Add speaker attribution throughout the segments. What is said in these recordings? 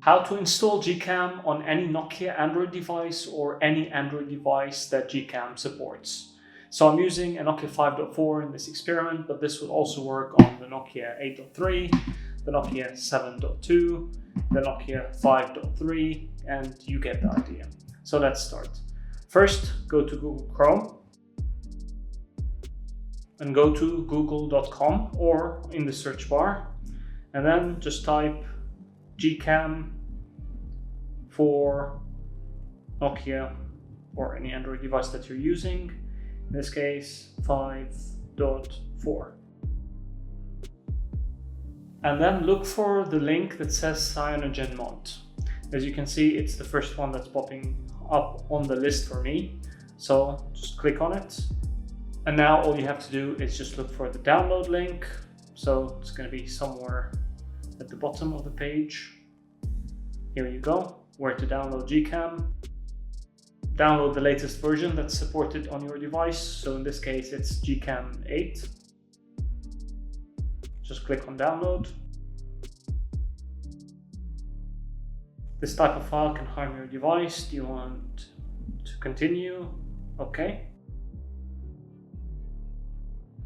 Speaker 1: How to install GCAM on any Nokia Android device or any Android device that GCAM supports. So I'm using a Nokia 5.4 in this experiment, but this will also work on the Nokia 8.3, the Nokia 7.2, the Nokia 5.3, and you get the idea. So let's start. First, go to Google Chrome and go to google.com or in the search bar, and then just type GCAM for Nokia or any Android device that you're using, in this case 5.4. And then look for the link that says CyanogenMod. As you can see, it's the first one that's popping up on the list for me. So just click on it. And now all you have to do is just look for the download link. So it's going to be somewhere at the bottom of the page. Here you go, where to download GCAM. Download the latest version that's supported on your device. So in this case, it's GCAM 8. Just click on download. This type of file can harm your device. Do you want to continue? Okay.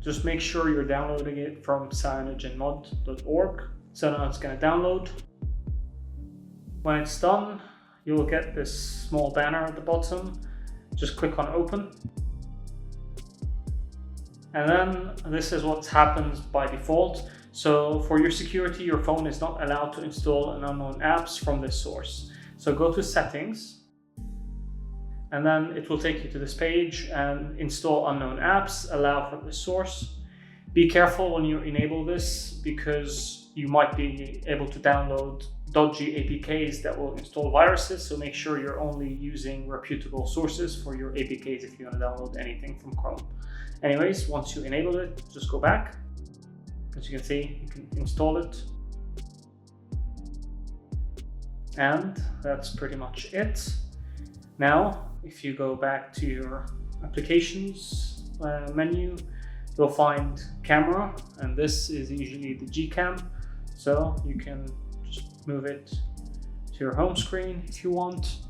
Speaker 1: Just make sure you're downloading it from cyanogenmod.org. So now it's going to download. When it's done, you will get this small banner at the bottom. Just click on open. And then this is what happens by default. So for your security, your phone is not allowed to install unknown apps from this source. So go to settings, and then it will take you to this page and install unknown apps, allow from this source. Be careful when you enable this because you might be able to download dodgy APKs that will install viruses. So make sure you're only using reputable sources for your APKs if you want to download anything from Chrome. Anyways, once you enable it, just go back. As you can see, you can install it. And that's pretty much it. Now, if you go back to your applications menu, you'll find camera, and this is usually the GCAM. So you can just move it to your home screen if you want.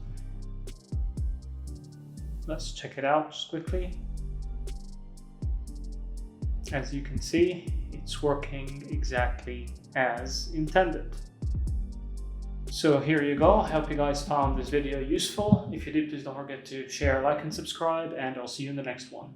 Speaker 1: Let's check it out just quickly. As you can see, it's working exactly as intended. So here you go. I hope you guys found this video useful. If you did, please don't forget to share, like, and subscribe, and I'll see you in the next one.